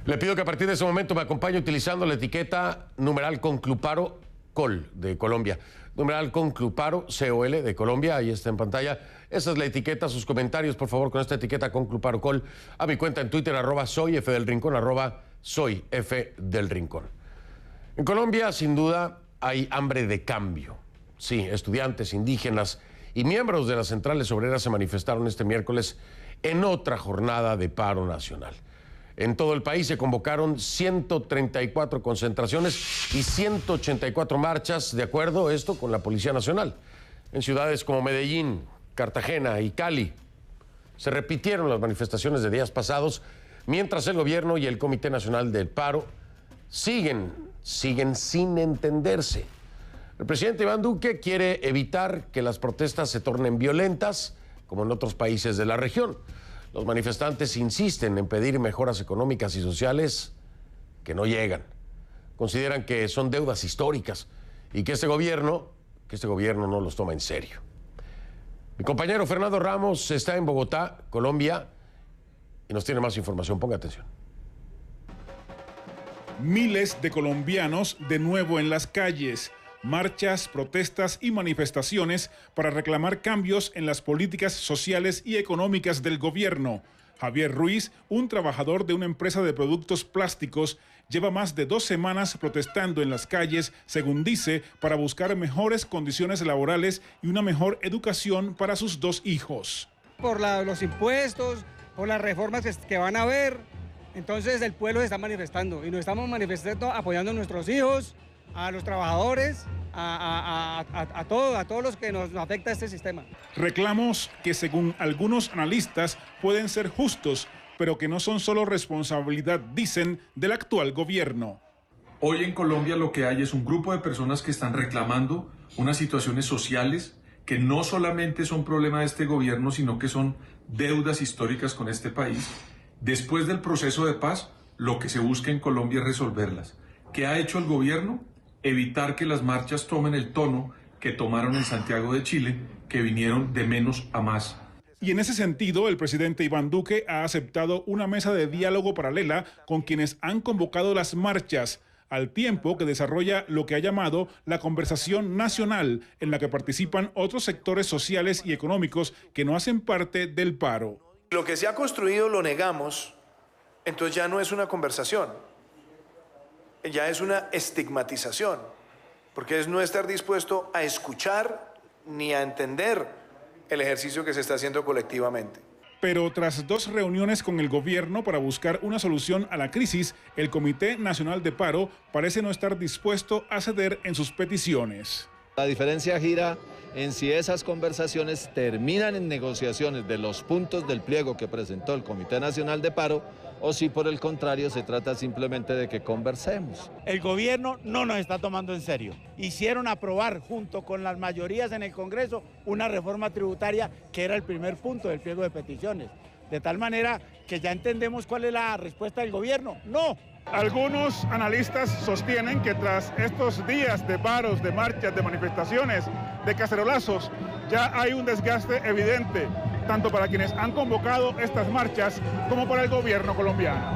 Le pido que a partir de ese momento me acompañe utilizando la etiqueta numeral Concluparo Col de Colombia. Numeral Concluparo COL de Colombia, ahí está en pantalla. Esa es la etiqueta, sus comentarios, por favor, con esta etiqueta Concluparo Col. A mi cuenta en Twitter, @soyfdelrincón, @soyfdelrincón. En Colombia, sin duda, hay hambre de cambio. Sí, estudiantes, indígenas y miembros de las centrales obreras se manifestaron este miércoles en otra jornada de paro nacional. En todo el país se convocaron 134 concentraciones y 184 marchas, de acuerdo esto con la Policía Nacional. En ciudades como Medellín, Cartagena y Cali se repitieron las manifestaciones de días pasados, mientras el gobierno y el Comité Nacional del Paro siguen sin entenderse. El presidente Iván Duque quiere evitar que las protestas se tornen violentas, como en otros países de la región. Los manifestantes insisten en pedir mejoras económicas y sociales que no llegan. Consideran que son deudas históricas y que este gobierno no los toma en serio. Mi compañero Fernando Ramos está en Bogotá, Colombia, y nos tiene más información. Ponga atención. Miles de colombianos de nuevo en las calles. Marchas, protestas y manifestaciones para reclamar cambios en las políticas sociales y económicas del gobierno. Javier Ruiz, un trabajador de una empresa de productos plásticos, lleva más de 2 semanas protestando en las calles, según dice, para buscar mejores condiciones laborales y una mejor educación para sus 2 hijos. Por los impuestos, por las reformas que van a haber, entonces el pueblo se está manifestando y nos estamos manifestando apoyando a nuestros hijos, a los trabajadores, a todos los que nos afecta este sistema. Reclamos que según algunos analistas pueden ser justos, pero que no son solo responsabilidad, dicen, del actual gobierno. Hoy en Colombia lo que hay es un grupo de personas que están reclamando unas situaciones sociales que no solamente son problema de este gobierno, sino que son deudas históricas con este país. Después del proceso de paz, lo que se busca en Colombia es resolverlas. ¿Qué ha hecho el gobierno? Evitar que las marchas tomen el tono que tomaron en Santiago de Chile, que vinieron de menos a más. Y en ese sentido, el presidente Iván Duque ha aceptado una mesa de diálogo paralela con quienes han convocado las marchas, al tiempo que desarrolla lo que ha llamado la conversación nacional, en la que participan otros sectores sociales y económicos que no hacen parte del paro. Lo que se ha construido lo negamos, entonces ya no es una conversación. Ya es una estigmatización, porque es no estar dispuesto a escuchar ni a entender el ejercicio que se está haciendo colectivamente. Pero tras 2 reuniones con el gobierno para buscar una solución a la crisis, el Comité Nacional de Paro parece no estar dispuesto a ceder en sus peticiones. La diferencia gira en si esas conversaciones terminan en negociaciones de los puntos del pliego que presentó el Comité Nacional de Paro o si por el contrario se trata simplemente de que conversemos. El gobierno no nos está tomando en serio. Hicieron aprobar junto con las mayorías en el Congreso una reforma tributaria que era el primer punto del pliego de peticiones. De tal manera que ya entendemos cuál es la respuesta del gobierno. ¡No! Algunos analistas sostienen que tras estos días de paros, de marchas, de manifestaciones, de cacerolazos, ya hay un desgaste evidente, tanto para quienes han convocado estas marchas como para el gobierno colombiano.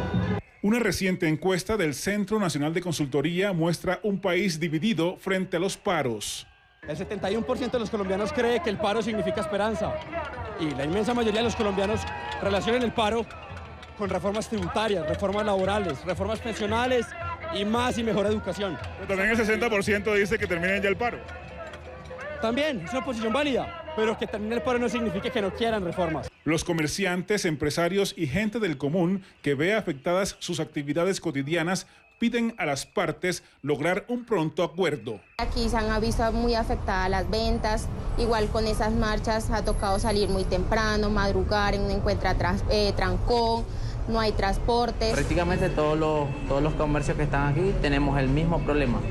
Una reciente encuesta del Centro Nacional de Consultoría muestra un país dividido frente a los paros. El 71% de los colombianos cree que el paro significa esperanza y la inmensa mayoría de los colombianos relacionan el paro con reformas tributarias, reformas laborales, reformas pensionales y más y mejor educación. Pero también el 60% dice que terminen ya el paro. También es una posición válida, pero que termine el paro no significa que no quieran reformas. Los comerciantes, empresarios y gente del común que ve afectadas sus actividades cotidianas piden a las partes lograr un pronto acuerdo. Aquí se han visto muy afectadas las ventas, igual con esas marchas ha tocado salir muy temprano, madrugar, no encuentra trancón, no hay transporte. Prácticamente todos los comercios que están aquí tenemos el mismo problema,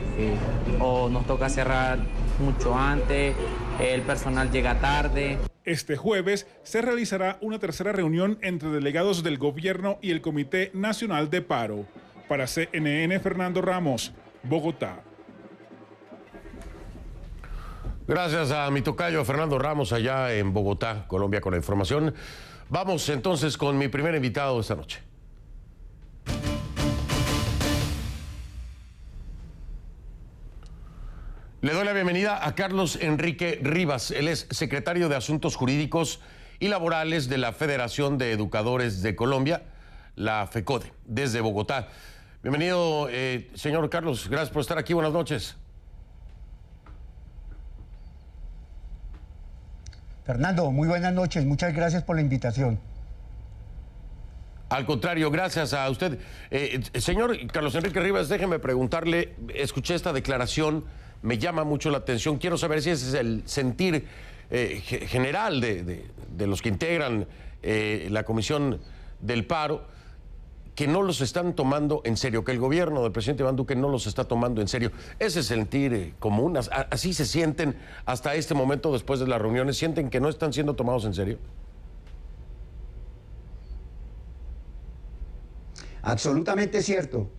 o nos toca cerrar mucho antes, el personal llega tarde. Este jueves se realizará una tercera reunión entre delegados del gobierno y el Comité Nacional de Paro. Para CNN, Fernando Ramos, Bogotá. Gracias a mi tocayo Fernando Ramos allá en Bogotá, Colombia, con la información. Vamos entonces con mi primer invitado esta noche. Le doy la bienvenida a Carlos Enrique Rivas. Él es secretario de Asuntos Jurídicos y Laborales de la Federación de Educadores de Colombia, la FECODE, desde Bogotá. Bienvenido, señor Carlos. Gracias por estar aquí. Buenas noches. Fernando, muy buenas noches. Muchas gracias por la invitación. Al contrario, gracias a usted. Señor Carlos Enrique Rivas, déjeme preguntarle, escuché esta declaración, me llama mucho la atención. Quiero saber si ese es el sentir general de los que integran la Comisión del Paro, que no los están tomando en serio, que el gobierno del presidente Iván Duque no los está tomando en serio. Ese sentir común, así se sienten hasta este momento después de las reuniones, sienten que no están siendo tomados en serio. Absolutamente cierto.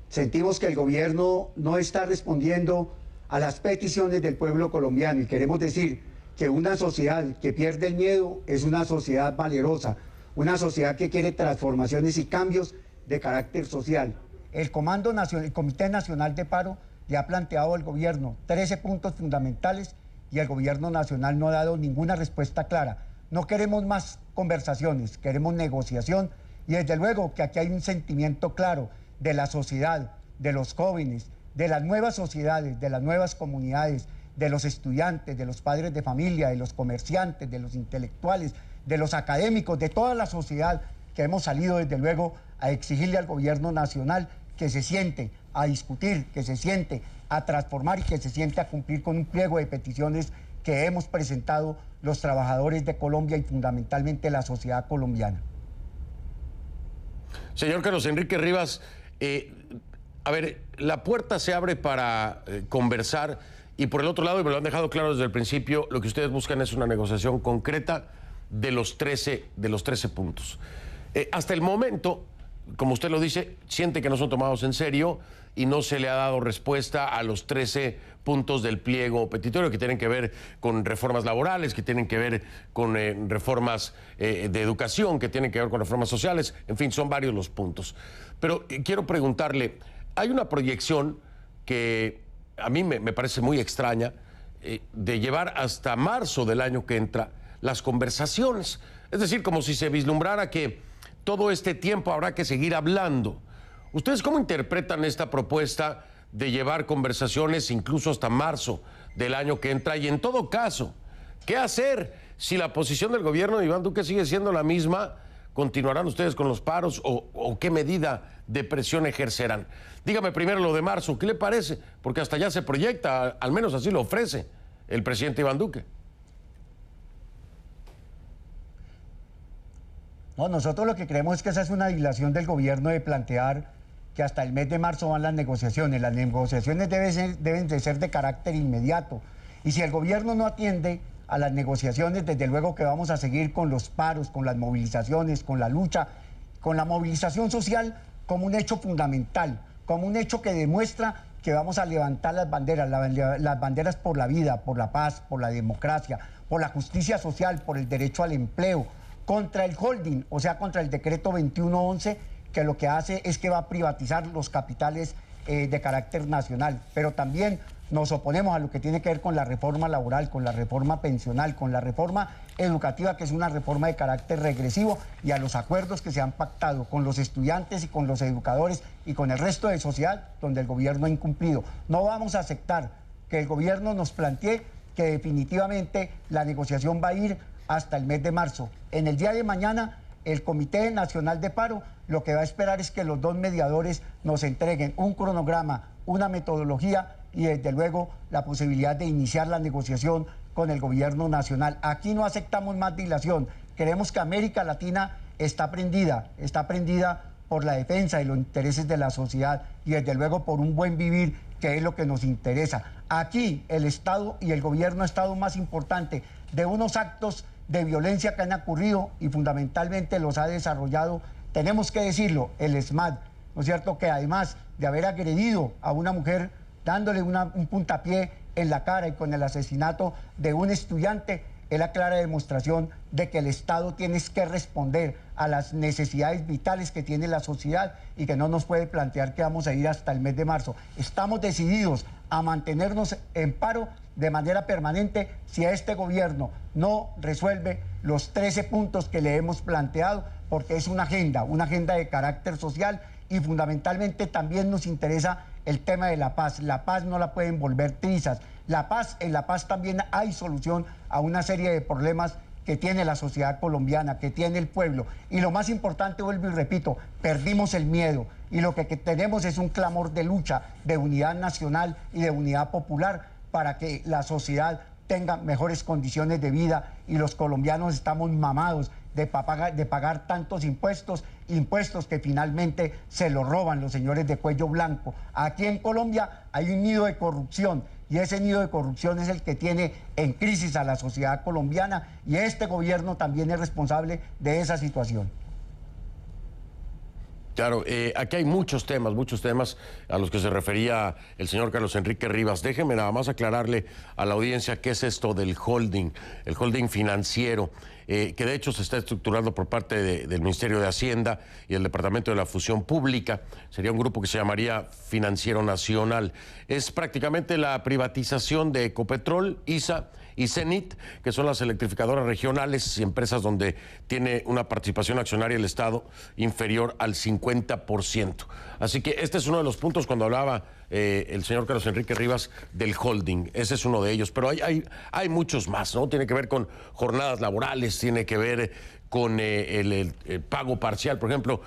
Sentimos que el gobierno no está respondiendo a las peticiones del pueblo colombiano y queremos decir que una sociedad que pierde el miedo es una sociedad valerosa, una sociedad que quiere transformaciones y cambios de carácter social. El Comité Nacional de Paro le ha planteado al gobierno 13 puntos fundamentales y el gobierno nacional no ha dado ninguna respuesta clara. No queremos más conversaciones, queremos negociación y desde luego que aquí hay un sentimiento claro de la sociedad, de los jóvenes, de las nuevas sociedades, de las nuevas comunidades, de los estudiantes, de los padres de familia, de los comerciantes, de los intelectuales, de los académicos, de toda la sociedad que hemos salido desde luego a exigirle al gobierno nacional que se siente a discutir, que se siente a transformar y que se siente a cumplir con un pliego de peticiones que hemos presentado los trabajadores de Colombia y fundamentalmente la sociedad colombiana. Señor Carlos Enrique Rivas, a ver, la puerta se abre para conversar y por el otro lado, y me lo han dejado claro desde el principio, lo que ustedes buscan es una negociación concreta de los 13 puntos. Hasta el momento, como usted lo dice, siente que no son tomados en serio y no se le ha dado respuesta a los 13 puntos del pliego petitorio que tienen que ver con reformas laborales, que tienen que ver con reformas de educación, que tienen que ver con reformas sociales, en fin, son varios los puntos. Pero quiero preguntarle, hay una proyección que a mí me parece muy extraña de llevar hasta marzo del año que entra las conversaciones, es decir, como si se vislumbrara que todo este tiempo habrá que seguir hablando. ¿Ustedes cómo interpretan esta propuesta de llevar conversaciones incluso hasta marzo del año que entra? Y en todo caso, ¿qué hacer si la posición del gobierno de Iván Duque sigue siendo la misma? ¿Continuarán ustedes con los paros o qué medida de presión ejercerán? Dígame primero lo de marzo, ¿qué le parece? Porque hasta ya se proyecta, al menos así lo ofrece el presidente Iván Duque. No, nosotros lo que creemos es que esa es una dilación del gobierno de plantear que hasta el mes de marzo van las negociaciones. Las negociaciones deben de ser de carácter inmediato. Y si el gobierno no atiende a las negociaciones, desde luego que vamos a seguir con los paros, con las movilizaciones, con la lucha, con la movilización social como un hecho fundamental, como un hecho que demuestra que vamos a levantar las banderas por la vida, por la paz, por la democracia, por la justicia social, por el derecho al empleo, contra el holding, o sea, contra el decreto 2111, que lo que hace es que va a privatizar los capitales de carácter nacional, pero también nos oponemos a lo que tiene que ver con la reforma laboral, con la reforma pensional, con la reforma educativa, que es una reforma de carácter regresivo, y a los acuerdos que se han pactado con los estudiantes y con los educadores y con el resto de sociedad, donde el gobierno ha incumplido. No vamos a aceptar que el gobierno nos plantee que definitivamente la negociación va a ir hasta el mes de marzo. En el día de mañana, el Comité Nacional de Paro lo que va a esperar es que los dos mediadores nos entreguen un cronograma, una metodología y desde luego la posibilidad de iniciar la negociación con el gobierno nacional. Aquí no aceptamos más dilación. Creemos que América Latina está prendida por la defensa de los intereses de la sociedad y desde luego por un buen vivir, que es lo que nos interesa. Aquí el Estado y el gobierno ha estado más importante de unos actos de violencia que han ocurrido y fundamentalmente los ha desarrollado, tenemos que decirlo, el ESMAD, ¿no es cierto?, que además de haber agredido a una mujer dándole un puntapié en la cara y con el asesinato de un estudiante, es la clara demostración de que el Estado tiene que responder a las necesidades vitales que tiene la sociedad y que no nos puede plantear que vamos a ir hasta el mes de marzo. Estamos decididos a mantenernos en paro de manera permanente si este gobierno no resuelve los 13 puntos que le hemos planteado, porque es una agenda de carácter social, y fundamentalmente también nos interesa el tema de la paz. La paz no la pueden volver trizas. En la paz también hay solución a una serie de problemas que tiene la sociedad colombiana, que tiene el pueblo. Y lo más importante, vuelvo y repito, perdimos el miedo. Y lo que tenemos es un clamor de lucha, de unidad nacional y de unidad popular para que la sociedad tenga mejores condiciones de vida, y los colombianos estamos mamados de pagar tantos impuestos que finalmente se los roban los señores de cuello blanco. Aquí en Colombia hay un nido de corrupción, y ese nido de corrupción es el que tiene en crisis a la sociedad colombiana, y este gobierno también es responsable de esa situación. Claro, aquí hay muchos temas a los que se refería el señor Carlos Enrique Rivas. Déjeme nada más aclararle a la audiencia qué es esto del holding, el holding financiero, que de hecho se está estructurando por parte del Ministerio de Hacienda y el Departamento de la Función Pública. Sería un grupo que se llamaría Financiero Nacional. Es prácticamente la privatización de Ecopetrol, ISA y Cenit, que son las electrificadoras regionales y empresas donde tiene una participación accionaria el Estado inferior al 50%. Así que este es uno de los puntos cuando hablaba el señor Carlos Enrique Rivas del holding. Ese es uno de ellos, pero hay muchos más, ¿no? Tiene que ver con jornadas laborales, tiene que ver con el pago parcial, por ejemplo,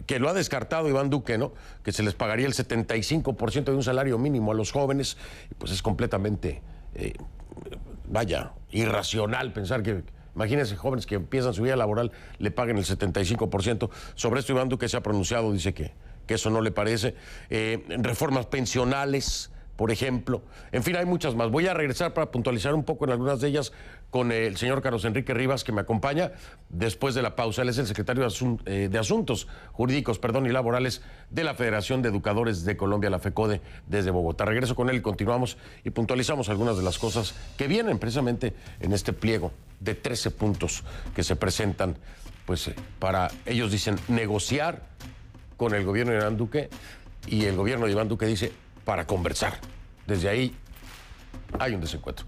que lo ha descartado Iván Duque, ¿no? Que se les pagaría el 75% de un salario mínimo a los jóvenes, pues es completamente... irracional pensar que, imagínense, jóvenes que empiezan su vida laboral le paguen el 75%. Sobre esto Iván Duque se ha pronunciado, dice que eso no le parece. Reformas pensionales, por ejemplo. En fin, hay muchas más. Voy a regresar para puntualizar un poco en algunas de ellas con el señor Carlos Enrique Rivas, que me acompaña después de la pausa. Él es el secretario de Asuntos Jurídicos y Laborales de la Federación de Educadores de Colombia, la FECODE, desde Bogotá. Regreso con él y continuamos y puntualizamos algunas de las cosas que vienen precisamente en este pliego de 13 puntos que se presentan, pues para, ellos dicen, negociar con el gobierno de Iván Duque, y el gobierno de Iván Duque dice, para conversar. Desde ahí hay un desencuentro.